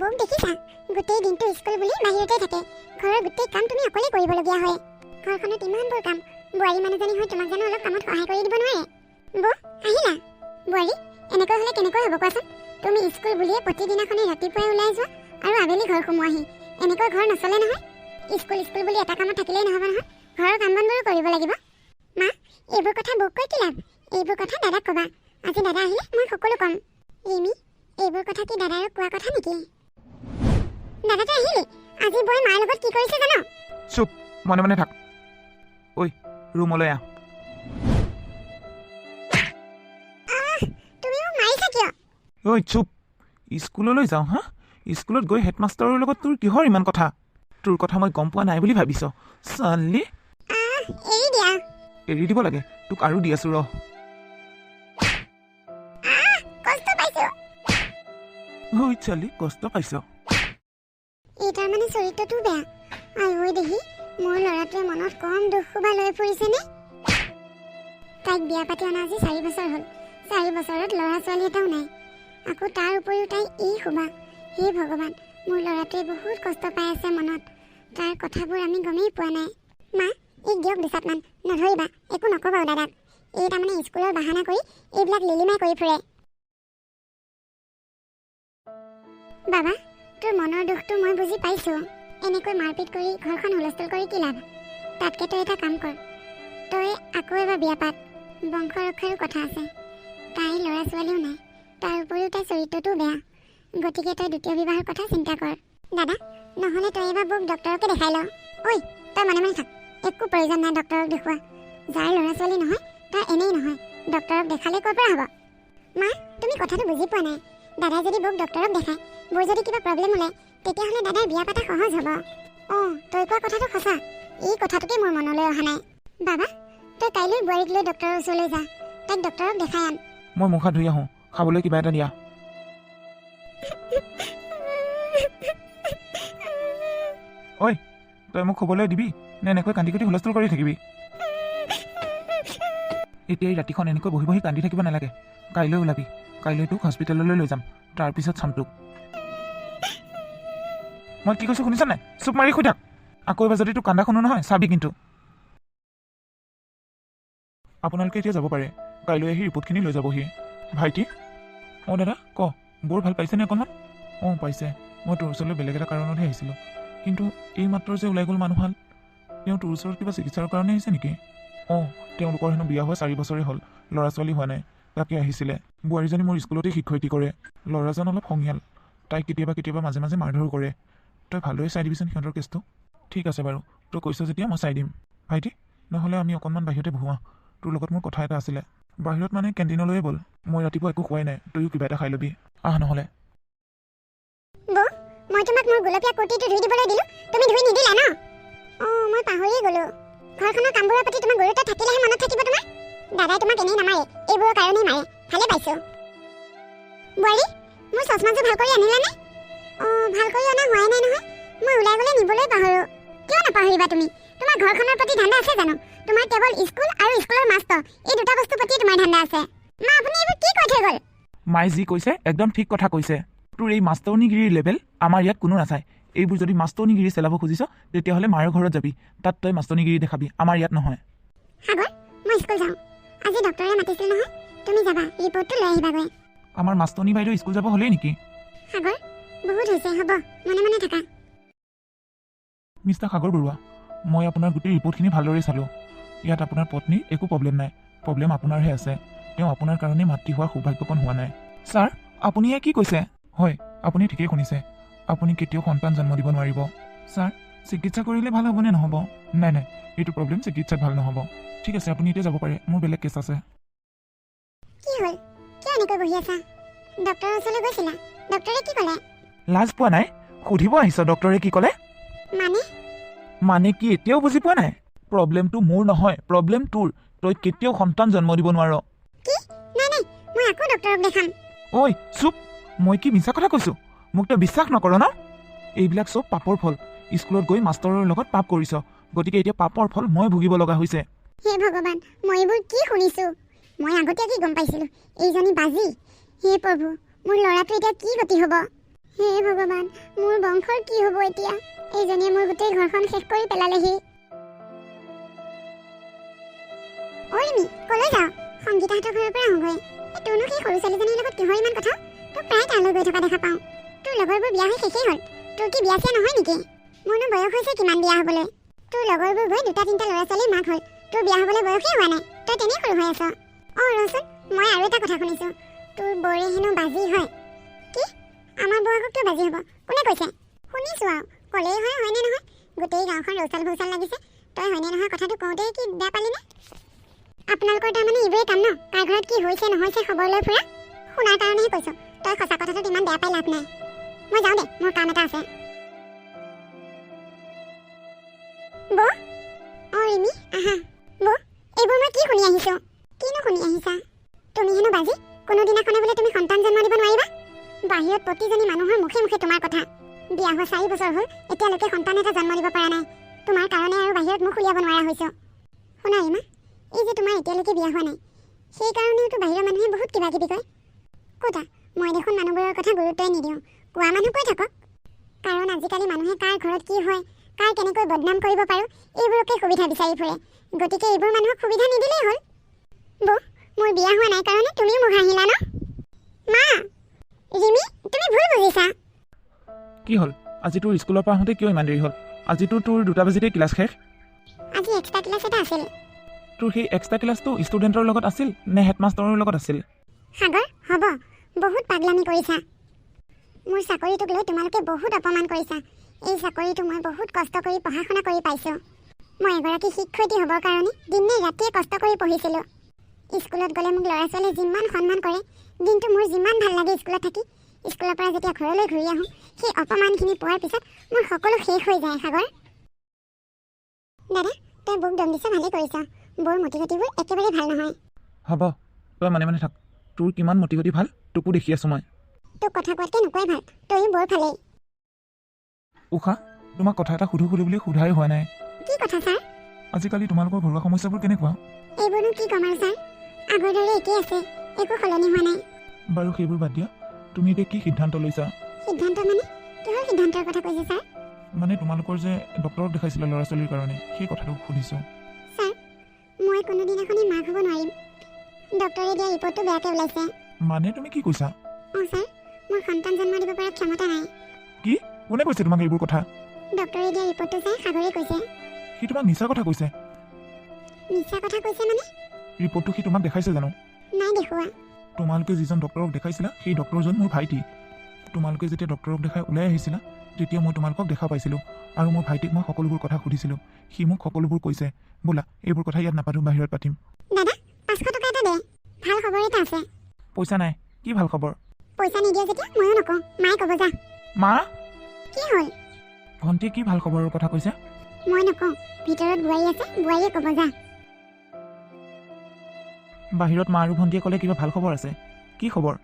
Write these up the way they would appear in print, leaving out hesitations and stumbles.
বৌক দেখিছা গোটেই দিনটো স্কুল বুলি বাহিৰতে থাকে ঘৰৰ গোটেই কাম তুমি অকলে কৰিবলগীয়া হয় ঘৰখনত ইমানবোৰ কাম বোৱাৰী মানুহজনী হৈ তোমাক জানো অলপ কামত সহায় কৰি দিব নোৱাৰে বৌ আহিলা বোৱাৰী এনেকৈ হ'লে কেনেকৈ হ'ব কোৱাচোন তুমি স্কুল বুলিয়ে প্ৰতিদিনাখনে ৰাতিপুৱাই ওলাই যোৱা আৰু আবেলি ঘৰ সোমোৱাহি এনেকৈ ঘৰ নচলে নহয় স্কুল বুলি এটা কামত থাকিলেই নহ'ব নহয় ঘৰৰ কাম বনবোৰো কৰিব লাগিব মা এইবোৰ কথা বৌক কৈ কি লাভ এইবোৰ কথা দাদাক ক'বা আজি দাদা আহিলে মই সকলো ক'ম ৰিমি এইবোৰ কথা কি দাদাৰ কোৱা কথা নেকি দাদাটো আহিলি আজি বৌয়ে মাৰ লগত কি কৰিছে জানো চুপ মনে মনে থাক ঐ ৰুমলৈ আহ তুমি মোক মাৰিছা কিয় ঐ চুপ স্কুললৈ যাওঁ হা স্কুলত গৈ হেডমাষ্টাৰৰ লগত তোৰ কিহৰ ইমান কথা তোৰ কথা মই গম পোৱা নাই বুলি ভাবিছ চালি এৰি দিয়া এৰি দিব লাগে তোক আৰু দি আছো ৰ কষ্ট পাইছো ঐ চালি কষ্ট পাইছ এইটাৰ মানে চৰিত্ৰটো বেয়া আৰু দেখি মোৰ ল'ৰাটোৱে মনত কম দুখ শুবা লৈ ফুৰিছেনে তাইক বিয়া পাতি অনা আজি 4 বছৰ হ'ল 4 বছৰত ল'ৰা ছোৱালী এটাও নাই আকৌ তাৰ উপৰিও তাই এই শুবা হে ভগৱান মোৰ ল'ৰাটোৱে বহুত কষ্ট পাই আছে মনত তাৰ কথাবোৰ আমি গমেই পোৱা নাই মা এই দিয়ক দুচাটমান নধৰিবা একো নকবা দাদাক এই তাৰমানে স্কুলৰ বাহানা কৰি এইবিলাক লিলিমাই কৰি ফুৰে বাবা তোৰ মনৰ দুখটো মই বুজি পাইছো এনেকৈ মাৰপিট কৰি ঘৰখন হুলস্থুল কৰি কি লাভ তাতকৈ তই এটা কাম কৰ তই আকৌ এবাৰ বিয়া পাত বংশ ৰক্ষাৰো কথা আছে তাই ল'ৰা ছোৱালীও নাই তাৰ উপৰিও তাইৰ চৰিত্ৰটোও বেয়া গতিকে তই দ্বিতীয় বিবাহৰ কথা চিন্তা কৰ দাদা নহ'লে তই এবাৰ বৌক ডক্টৰকে দেখাই ল ঐ তই মনে মনে থাক একো প্ৰয়োজন নাই ডক্টৰক দেখুওৱা যাৰ ল'ৰা ছোৱালী নহয় তাৰ এনেই নহয় ডক্টৰক দেখালে ক'ৰ পৰা হ'ব মা তুমি কথাটো বুজি পোৱা নাই দাদাই যদি বৌক ডক্টৰক দেখায় বৌৰ যদি কিবা প্ৰব্লেম ওলায় তেতিয়াহ'লে দাদাৰ বিয়া পাতা সহজ হ'ব তই কোৱা কথাটো সঁচা এই কথাটোকে মোৰ মনলৈ অহা নাই বাবা তই কাইলৈ বোৱাৰীক লৈ ডক্টৰৰ ওচৰলৈ যা তাইক ডক্টৰক দেখাই আন মই মুখ হাত ধুই আহোঁ খাবলৈ কিবা এটা দিয়া ঐ তই মোক শুবলৈ দিবি নে এনেকৈ কান্দি কাটি হুলস্থুল কৰি থাকিবি এতিয়া এই ৰাতিখন এনেকৈ বহি বহি কান্দি থাকিব নালাগে কাইলৈ ওলাবি কাইলৈ তোক হস্পিটেললৈ লৈ যাম তাৰপিছত চাম তোক মই কি কৈছোঁ শুনিছা নাই চুপ মাৰি শুই থাক আকৌ এবাৰ যদি তোক কান্দা শুনো নহয় চাবি কিন্তু আপোনালোকে এতিয়া যাব পাৰে কাইলৈ আহি ৰিপৰ্টখিনি লৈ যাবহি ভাইটি দাদা ক বৰ ভাল পাইছেনে অকণমান পাইছে মই তোৰ ওচৰলৈ বেলেগ এটা কাৰণতহে আহিছিলোঁ কিন্তু এই মাত্ৰ যে ওলাই গ'ল মানুহহাল তেওঁ তোৰ ওচৰত কিবা চিকিৎসাৰ কাৰণে আহিছে নেকি তেওঁলোকৰ হেনো বিয়া হোৱা 4 বছৰেই হ'ল ল'ৰা ছোৱালী হোৱা নাই তাকে আহিছিলে বোৱাৰীজনী মোৰ স্কুলতে শিক্ষয়িত্ৰী কৰে ল'ৰাজন অলপ সংহিয়াল তাইক কেতিয়াবা মাজে মাজে মাৰধৰ কৰে তই ভালদৰে চাই দিবিচোন সিহঁতৰ কেছটো ঠিক আছে বাৰু তই কৈছ যেতিয়া মই চাই দিম ভাইটি নহ'লে আমি অকণমান বাহিৰতে বহোৱা তোৰ লগত মোৰ কথা এটা আছিলে বাহিৰত মানে কেণ্টিনলৈয়ে ব'ল মই ৰাতিপুৱা একো খোৱাই নাই তইও কিবা এটা খাই ল'বি নহ'লে মই তোমাক মোৰ গোলপীয়া কুৰ্তিটো ধুই দিবলৈ দিলোঁ তুমি ধুই নিদিলা ন মই পাহৰিয়ে গ'লোঁ ঘৰখনৰ কামবোৰৰ প্ৰতি তোমাৰ গুৰুত্ব থাকিলেহে মনত থাকিব তোমাৰ দাদাই তোমাক এনেই নামাৰে এইবোৰৰ কাৰণেই মাৰে ভালে পাইছোঁ বোৱাৰী মোৰ চশমাযোৰ ভাল কৰি আনিলানে ভাল কৰি অনা হোৱাই নাই নহয় মই ওলাই গ'লে নিবলৈ পাহৰোঁ কিয় নাপাহৰিবা তুমি তোমাৰ ঘৰখনৰ প্ৰতি ধান্দা আছে জানো তোমাৰ কেৱল স্কুল আৰু স্কুলৰ মাষ্টৰ এই দুটা বস্তুৰ প্ৰতি তোমাৰ ধান্দা আছে মা আপুনি এইবোৰ কি কৈ থৈ গ'ল মায়ে যি কৈছে একদম ঠিক কথা কৈছে তোৰ এই মাষ্টৰনীগিৰিৰ লেভেল আমাৰ ইয়াত কোনো নাচায় এইবোৰ যদি মাষ্টৰনীগিৰি চেলাব খুজিছ তেতিয়াহ'লে মাৰ ঘৰত যাবি তাত তই মাষ্টৰনীগিৰি দেখাবি আমাৰ ইয়াত নহয় সাগৰ মই স্কুল যাওঁ আজি ডক্টৰে মাতিছিল নহয় তুমি যাবা ৰিপৰ্টটো লৈ আহিবাগৈ আমাৰ মাষ্টৰনী বাইদেউ স্কুল যাব হ'লেই নেকি সাগৰ বহুত হৈছে হ'ব মনে মনে থাকা মিষ্টাৰ সাগৰ বৰুৱা মই আপোনাৰ গোটেই ৰিপৰ্টখিনি ভালদৰে চালোঁ ইয়াত আপোনাৰ পত্নীৰ একো প্ৰব্লেম নাই প্ৰব্লেম আপোনাৰহে আছে তেওঁ আপোনাৰ কাৰণে মাতৃ হোৱাৰ সৌভাগ্যকণ হোৱা নাই ছাৰ আপুনি এয়া কি কৈছে হয় আপুনি ঠিকেই শুনিছে আপুনি কেতিয়াও সন্তান জন্ম দিব নোৱাৰিব ছাৰ চিকিৎসা কৰিলে ভাল হ'বনে নহ'ব নাই এইটো প্ৰব্লেম চিকিৎসাত ভাল নহ'ব ঠিক আছে আপুনি এতিয়া যাব পাৰে মোৰ বেলেগ কেছ আছে কি হ'ল কিয় এনেকৈ বহি আছা ডক্টৰৰ ওচৰলৈ গৈছিলা ডক্টৰে কি ক'লে লাজ পোৱা নাই সুধিব আহিছ ডক্টৰে কি ক'লে মানে কি এতিয়াও বুজি পোৱা নাই প্ৰব্লেমটো মোৰ নহয় প্ৰব্লেম তোৰ তই কেতিয়াও সন্তান জন্ম দিব নোৱাৰ কি নাই মই আকৌ ডক্টৰক দেখাম ঐ চুপ মই কি মিছা কথা কৈছোঁ মোক তই বিশ্বাস নকৰ ন এইবিলাক চব পাপৰ ফল স্কুলত গৈ মাষ্টৰৰ লগত পাপ কৰিছ গতিকে এতিয়া পাপৰ ফল মই ভুগিব লগা হৈছে হে ভগৱান মই এইবোৰ কি শুনিছোঁ মই আগতীয়াকৈ গম পাইছিলোঁ এইজনী বাজি হে প্ৰভু মোৰ ল'ৰাটো এতিয়া কি গতি হ'ব হে ভগৱান, মোৰ বংশৰ কি হ'ব এতিয়া? এইজনীয়ে মোৰ গোটেই ঘৰখন শেষ কৰি পেলালেহি। ঐ ৰিমি, কলৈ যাৱ? সংগীতাহঁতৰ ঘৰৰ পৰা আহোঁগৈ। তোৰনো সেই সৰু ছোৱালীজনীৰ লগত কিহৰ ইমান কথা? তোক প্ৰায় তালৈ গৈ থকা দেখা পাওঁ। তোৰ লগৰবোৰ বিয়া হৈ শেষেই হ'ল। তোৰ কি বিয়া চিয়া নহয় নেকি? মোৰনো বয়স হৈছে কিমান বিয়া হ'বলৈ? তোৰ লগৰবোৰ গৈ 2-3টা ল'ৰা ছোৱালীৰ মাক হ'ল। তোৰ বিয়া হ'বলৈ বয়সেই হোৱা নাই। তই তেনেই সৰু হৈ আছ। ৰচোন, মই আৰু এটা কথা শুনিছোঁ, তোৰ বৌৰে হেনো বাজি হয়। কি? আমাৰ বৌ আকৌ কিয় বাজি হ'ব? কোনে কৈছে? শুনিছোঁ আৰু, ক'লেই হয়, হয়নে নহয়? গোটেই গাঁওখন ৰৌচাল ভৌচাল লাগিছে। তই হয়নে নহয় কথাটো কওঁতেই কি বেয়া পালিনে? আপোনালোকৰ তাৰমানে এইবোৰেই কাম ন? কাৰ ঘৰত কি হৈছে নহৈছে খবৰ লৈ ফুৰা? শুনাৰ কাৰণেহে কৈছোঁ। তই সঁচা কথাটোত ইমান বেয়া পাই লাভ নাই। মই যাওঁ দে, মোৰ কাম এটা আছে। বৌ? ৰিমি, আহা। বৌ, এইবোৰ মই কি শুনি আহিছোঁ? কিনো শুনি আহিছা? তুমি হেনো বাজি, কোনোদিনাখনে বোলে তুমি সন্তান জন্ম দিব নোৱাৰিবা? বাহিৰত প্ৰতিজনী মানুহৰ মুখে মুখে তোমাৰ কথা। বিয়া হোৱা 4 বছৰ হ'ল, এতিয়ালৈকে সন্তান এটা জন্ম দিব পৰা নাই। তোমাৰ কাৰণে আৰু বাহিৰত মুখ উলিয়াব নোৱাৰা হৈছোঁ। শুনা ৰীমা, এই যে তোমাৰ এতিয়ালৈকে বিয়া হোৱা নাই, সেইকাৰণেওতো বাহিৰৰ মানুহে বহুত কিবা কিবি কয়। ক'তা, মই দেখোন মানুহবোৰৰ কথা গুৰুত্বই নিদিওঁ। কোৱা মানুহ কৈ থাকক। কাৰণ আজিকালি মানুহে কাৰ ঘৰত কি হয়, কাৰ কেনেকৈ বদনাম কৰিব পাৰোঁ, এইবোৰকে সুবিধা বিচাৰি ফুৰে। গতিকে এইবোৰ মানুহক সুবিধা নিদিলেই হ'ল। বৌ, মোৰ বিয়া হোৱা নাই কাৰণে তুমিও মোক হাঁহিলা ন? মা, ৰিমি, তুমি ভুল বুজিছা। কি হ'ল? আজি তোৰ স্কুলৰ পৰা আহোঁতে কিয় ইমান দেৰি হ'ল? আজিতো তোৰ 2টা বাজিতে ক্লাছ শেষ। আজি এক্সট্ৰা ক্লাছ এটা আছিল। তোৰ সেই এক্সট্ৰা ক্লাছটো ষ্টুডেণ্টৰ লগত আছিল নে হেডমাষ্টাৰৰ লগত আছিল? সাগৰ, হ'ব, বহুত পাগলামি কৰিছা। মোৰ চাকৰিটোক লৈ তোমালোকে বহুত অপমান কৰিছা। এই চাকৰিটো মই বহুত কষ্ট কৰি পঢ়া শুনা কৰি পাইছোঁ। মই এগৰাকী শিক্ষয়িত্ৰী হ'বৰ কাৰণে দিনে ৰাতিয়ে কষ্ট কৰি পঢ়িছিলোঁ। স্কুলত গ'লে মোক ল'ৰা ছোৱালীয়ে যিমান সন্মান কৰে, দিনটো মোৰ যিমান ভাল লাগে স্কুলত থাকি, স্কুলৰ পৰা যেতিয়া ঘৰলৈ ঘূৰি আহোঁ, সেই অপমানখিনি পোৱাৰ পিছত মোৰ সকলো শেষ হৈ যায়। সাগৰ দাদা, তই বৌক দম দিছ, ভালেই কৰিছ। বৌৰ মতিগতিবোৰ একেবাৰে ভাল নহয়। হ'ব, তই মানে থাক। তোৰ কিমান মতিগতি ভাল তোকো দেখি আছোঁ মই। তোক কথা কোৱাতকৈ নোকোৱাই ভাল। তয়ো বৰ ভালেই। উষা, তোমাক কথা এটা সুধো বুলি সোধাই হোৱা নাই। কি কথা ছাৰ? আজিকালি তোমালোকৰ ঘৰুৱা সমস্যাবোৰ কেনেকুৱা? এইবোৰনো কি ক'ম আৰু ছাৰ, আগৰ দৰে একেই আছে, একো সলনি হোৱা নাই। বাৰু সেইবোৰ বাদ দিয়া, তুমি এতিয়া কি সিদ্ধান্ত লৈছা? সিদ্ধান্ত মানে? কিহৰ সিদ্ধান্তৰ কথা কৈছে ছাৰ? মানে তোমালোকৰ যে ডক্টৰক দেখাইছিলা ল'ৰা ছোৱালীৰ কাৰণে, সেই কথাটো সুধিছোঁ। ছাৰ, মই কোনোদিনাখনেই মাক হ'ব নোৱাৰিম। ডক্টৰে দিয়া ৰিপৰ্টটো বেয়াকৈ ওলাইছে। মানে তুমি কি কৈছা? ছাৰ, মোৰ সন্তান জন্ম দিব পৰা ক্ষমতা নাই। কি? কোনে কৈছে তোমাক এইবোৰ কথা? ডক্টৰে দিয়া ৰিপৰ্টটো চাই সাগৰে কৈছে। সি তোমাক মিছা কথা কৈছে? মিছা কথা কৈছে মানে? ৰিপৰ্টটো সি তোমাক দেখাইছে জানো? নাই দেখুওৱা। তোমালোকে যিজন ডক্টৰক দেখাইছিলা সেই ডক্টৰজন মোৰ ভাইটি। তোমালোকে যেতিয়া ডক্টৰক দেখাই ওলাই আহিছিলা, তেতিয়া মই তোমালোকক দেখা পাইছিলোঁ আৰু মোৰ ভাইটিক মই সকলোবোৰ কথা সুধিছিলোঁ। সি মোক সকলোবোৰ কৈছে। বোলা, এইবোৰ কথা ইয়াত নাপাতোঁ, বাহিৰত পাতিম। দাদা, 500 টকা এটা দে, ভাল খবৰ এটা আছে। পইচা নাই? কি ভাল খবৰ? পইচা নিদিয়ে যেতিয়া ময়ো নকওঁ, মায়ে ক'ব যা। মা? কি হ'ল? ভণ্টিয়ে কি ভাল খবৰৰ কথা কৈছে? মই নকওঁ, ভিতৰত বোৱাৰী আছে, বোৱাৰীয়ে ক'ব যা। বাহিৰত মা আৰু ভণ্টিয়ে ক'লে কিবা ভাল খবৰ আছে। কি খবৰ?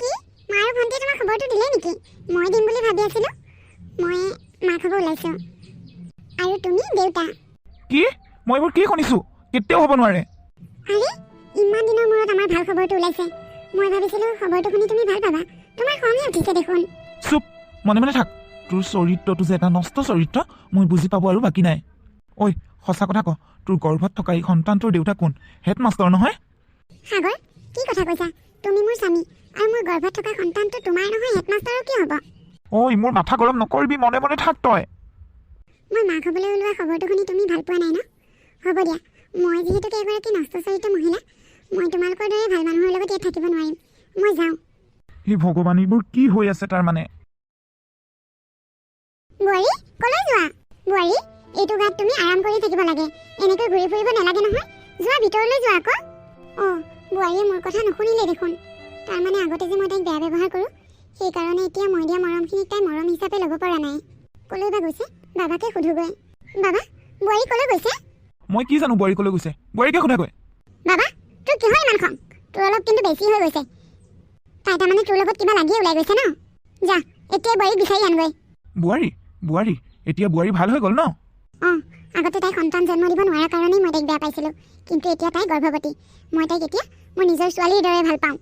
কি? মা আৰু ভণ্টিয়ে তোমাৰ খবৰটো দিলে নেকি? মই দিম বুলি ভাবি আছিলোঁ। মই মাক হ'ব ওলাইছোঁ। আৰু তুমি দেউতা। কি? মই এইবোৰ কি শুনিছোঁ? কেতিয়াও হ'ব নোৱাৰে। আৰে, ইমান দিনৰ মূৰত আমাৰ ভাল খবৰটো ওলাইছে। মই ভাবিছিলোঁ খবৰটো শুনি তুমি ভাল পাবা। তোমাৰ খঙে উঠিছে দেখোন। চুপ, মনে থাক। তোৰ চৰিত্ৰটো যে এটা নষ্ট চৰিত্ৰ, মই বুজি পাব আৰু বাকী নাই। ঐ, সঁচা কথা ক, তোৰ গৰ্ভত থকা এই সন্তানটোৰ দেউতা কোন? হেডমাষ্টাৰ নহয়? সাগৰ, কি কথা কৈছা? তুমি মোৰ স্বামী, আৰু মোৰ গৰ্ভত থকা সন্তানটো তোমাৰ নহয়, হেডমাষ্টাৰৰ কি হ'ব? ঐ, মোৰ মাথা গৰম নকৰিবি, মনে থাক তই। মই মাক হ'বলৈ ওলোৱা খবৰটো শুনি তুমি ভাল পোৱা নাই ন? হ'ব দিয়া, মই যিহেতুকে এগৰাকী নষ্ট চৰিত্ৰ মহিলা, মই তোমালোকৰ দৰে ভাল মানুহৰ লগত ইয়াত থাকিব নোৱাৰিম। মই যাওঁ। হে ভগৱান, এইবোৰ কি হৈ আছে তাৰমানে? বোৱাৰী, কলৈ যোৱা? বোৱাৰী, এইটো গাত তুমি আৰাম কৰি থাকিব লাগে, এনেকৈ ঘূৰি ফুৰিব নালাগে নহয়। যোৱা, ভিতৰলৈ যোৱা আকৌ। বোৱাৰীয়ে মোৰ কথা নুশুনিলে দেখোন। তাৰমানে আগতে যে মই তাইক বেয়া ব্যৱহাৰ কৰোঁ, সেইকাৰণে এতিয়া মই দিয়া মৰমখিনিক তাই মৰম হিচাপে ল'ব পৰা নাই। কলৈ বা গৈছে? বাবাকে সোধোগৈ। বাবা, বোৱাৰী কলৈ গৈছে? মই কি জানো বোৱাৰী কলৈ গৈছে? বোৱাৰীকে সোধাগৈ। বাবা, তোৰ কিহৰ ইমান খং? তোৰ অলপ কিন্তু বেছি হৈ গৈছে। তাই তাৰমানে তোৰ লগত কিবা লাগিয়ে ওলাই গৈছে ন? যা, এতিয়া বোৱাৰীক বিচাৰি আনগৈ। বোৱাৰী এতিয়া বোৱাৰী ভাল হৈ গ'ল ন? আগতে তাই সন্তান জন্ম দিব নোৱাৰা কাৰণেই মই তাইক বেয়া পাইছিলোঁ, কিন্তু এতিয়া তাই গৰ্ভৱতী। মই তাইক এতিয়া মোৰ নিজৰ ছোৱালীৰ দৰে ভাল পাওঁ।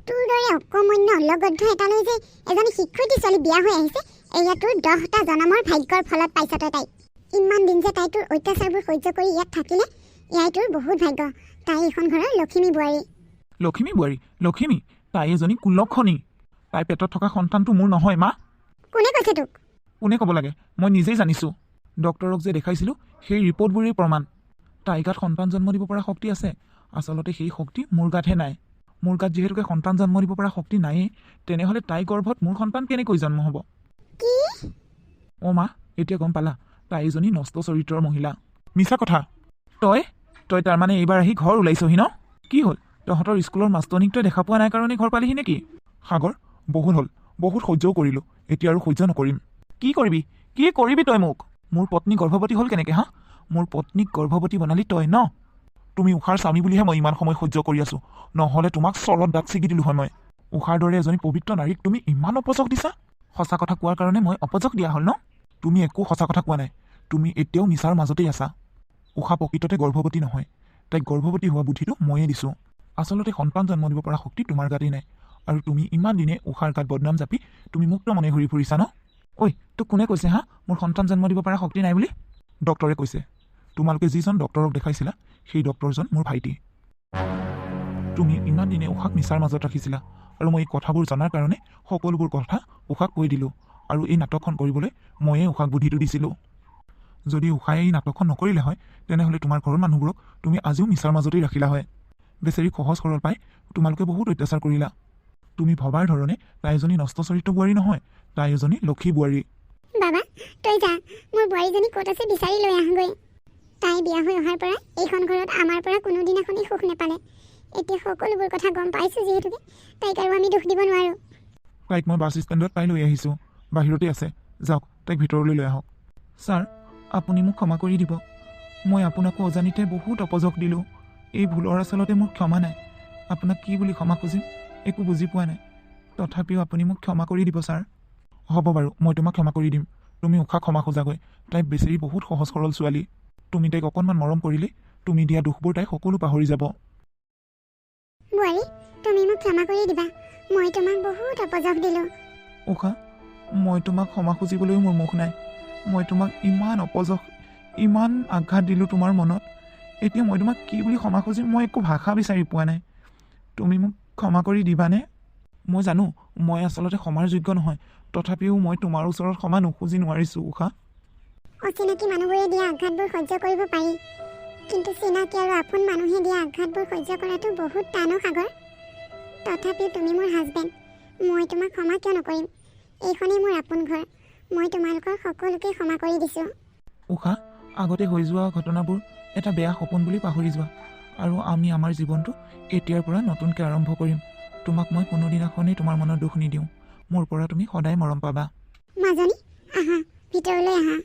তোৰ দৰে অকমন্য অলগদ্ধ এটালৈ যে এজনী শিক্ষয়িত্ৰী ছোৱালী বিয়া হৈ আহিছে, এয়া তোৰ 10টা জনমৰ ভাগ্যৰ ফলত পাইছ তই তাইক। ইমান দিন যে তাই তোৰ অত্যাচাৰবোৰ সহ্য কৰি ইয়াত থাকিলে, এয়াই তোৰ বহুত ভাগ্য। তাই এইখন ঘৰৰ লখিমী বোৱাৰী। লখিমী বোৱাৰী? লখিমী? তাই এজনী কুলক্ষণী। তাই পেটত থকা সন্তানটো মোৰ নহয় মা। কোনে কৈছে তোক? কোনে ক'ব লাগে? মই নিজেই জানিছোঁ। ডক্টৰক যে দেখাইছিলোঁ সেই ৰিপৰ্টবোৰেই প্ৰমাণ। তাই গাত সন্তান জন্ম দিব পৰা শক্তি আছে। আচলতে সেই শক্তি মোৰ গাতহে নাই। মোৰ গাত যিহেতুকে সন্তান জন্ম দিব পৰা শক্তি নায়েই, তেনেহ'লে তাই গৰ্ভত মোৰ সন্তান কেনেকৈ জন্ম হ'ব? কি? অ' মা, এতিয়া গম পালা? তাই এজনী নষ্ট চৰিত্ৰৰ মহিলা। মিছা কথা। তই তাৰমানে এইবাৰ আহি ঘৰ ওলাইছহি ন? কি হ'ল? তহঁতৰ স্কুলৰ মাষ্টৰনীক তই দেখা পোৱা নাই কাৰণে ঘৰ পালিহি নেকি? সাগৰ, বহুত হ'ল, বহুত সহ্যও কৰিলোঁ। এতিয়া আৰু সহ্য নকৰিম। কি কৰিবি তই মোক? মোৰ পত্নী গৰ্ভৱতী হ'ল কেনেকৈ হা? মোৰ পত্নীক গৰ্ভৱতী বনালি তই ন? তুমি উষাৰ স্বামী বুলিহে মই ইমান সময় সহ্য কৰি আছোঁ, নহ'লে তোমাক চলত দাঁত ছিগি দিলোঁ হয় মই। উষাৰ দৰে এজনী পবিত্ৰ নাৰীক তুমি ইমান অপযক দিছা? সঁচা কথা কোৱাৰ কাৰণে মই অপযক দিয়া হ'ল ন? তুমি একো সঁচা কথা কোৱা নাই। তুমি এতিয়াও মিছাৰ মাজতেই আছা। উষা প্ৰকৃততে গৰ্ভৱতী নহয়। তাইক গৰ্ভৱতী হোৱা বুদ্ধিটো ময়ে দিছোঁ। আচলতে সন্তান জন্ম দিব পৰা শক্তি তোমাৰ গাতেই নাই। আৰু তুমি ইমান দিনে উষাৰ গাত বদনাম জাপি তুমি মুক্ত মনে ঘূৰি ফুৰিছা ন? ঐ, তোক কোনে কৈছে হা মোৰ সন্তান জন্ম দিব পৰা শক্তি নাই বুলি? ডক্টৰে কৈছে। তোমালোকে যিজন ডক্টৰক দেখাইছিলা সেই ডক্টৰজন মোৰ ভাইটি। তুমি ইমান দিনে উষাক মিছাৰ মাজত ৰাখিছিলা, আৰু মই এই কথাবোৰ জনাৰ কাৰণে সকলোবোৰ কথা উষাক কৈ দিলোঁ। আৰু এই নাটকখন কৰিবলৈ ময়ে উষাক বুদ্ধিটো দিছিলোঁ। যদি উষাই এই নাটকখন নকৰিলে হয়, তেনেহ'লে তোমাৰ ঘৰৰ মানুহবোৰক তুমি আজিও মিছাৰ মাজতেই ৰাখিলা হয়। বেচেৰি সহজ সৰল পাই তোমালোকে বহুত অত্যাচাৰ কৰিলা। তুমি ভবাৰ ধৰণে তাই এজনী নষ্ট চৰিত্ৰ বোৱাৰী নহয়, তাই এজনী লক্ষী বোৱাৰী। বাবা, তই যা, মোৰ বোৱাৰীজনী ক'ত আছে বিচাৰি লৈ আহগৈ। তাই বিয়া হৈ অহাৰ পৰা এইখন ঘৰত আমাৰ পৰা কোনোদিনাখনেই সুখ নাপালে। এতিয়া সকলোবোৰ কথা গম পাইছোঁ যিহেতুকে তাইক আৰু আমি দুখ দিব নোৱাৰোঁ। তাইক মই বাছ ষ্টেণ্ডত পাই লৈ আহিছোঁ। বাহিৰতে আছে, যাওক তাইক ভিতৰলৈ লৈ আহক। ছাৰ, আপুনি মোক ক্ষমা কৰি দিব। মই আপোনাকো অজানিতে বহুত অপযক দিলোঁ। এই ভুলৰ আচলতে মোৰ ক্ষমা নাই। আপোনাক কি বুলি ক্ষমা খুজিম একো বুজি পোৱা নাই। তথাপিও আপুনি মোক ক্ষমা কৰি দিব ছাৰ। হ'ব বাৰু, মই তোমাক ক্ষমা কৰি দিম। তুমি উষাক ক্ষমা খোজাগৈ। তাই বেচেৰি বহুত সহজ সৰল ছোৱালী। তুমি তাইক অকণমান মৰম কৰিলে তুমি দিয়া দুখবোৰ তাই সকলো পাহৰি যাব। বোৱাৰী, তুমি মোক ক্ষমা কৰি দিবা। মই তোমাক বহুত অপযক দিলোঁ। উষা, মই তোমাক ক্ষমা খুজিবলৈও মোৰ মুখ নাই। মই তোমাক ইমান অপযক, ইমান আঘাত দিলোঁ তোমাৰ মনত। এতিয়া মই তোমাক কি বুলি ক্ষমা খুজিম মই একো ভাষা বিচাৰি পোৱা নাই। তুমি মোক ক্ষমা কৰি দিবানে? মই জানো মই আচলতে ক্ষমাৰ যোগ্য নহয়, তথাপিও মই তোমাৰ ওচৰত ক্ষমা নুখুজি নোৱাৰিছোঁ উষা। অচিনাকি মানুহবোৰে দিয়া আঘাতবোৰ সহ্য কৰিব পাৰি, কিন্তু চিনাকি আৰু আপোন মানুহে দিয়া আঘাতবোৰ সহ্য কৰাটো বহুত টান সাগৰ। তথাপিও তুমি মোৰ হাজবেণ্ড, মই তোমাক ক্ষমা কিয় নকৰিম? এইখনেই মোৰ আপোন ঘৰ। মই তোমালোকৰ সকলোকে ক্ষমা কৰি দিছোঁ। উষা, আগতে হৈ যোৱা ঘটনাবোৰ এটা বেয়া সপোন বুলি পাহৰি যোৱা, আৰু আমি আমাৰ জীৱনটো এতিয়াৰ পৰা নতুনকৈ আৰম্ভ কৰিম। তোমাক মই কোনোদিনাখনেই তোমাৰ মনত দুখ নিদিওঁ। মোৰ পৰা তুমি সদায় মৰম পাবা। মাজনী, আহা, ভিতৰলৈ আহা।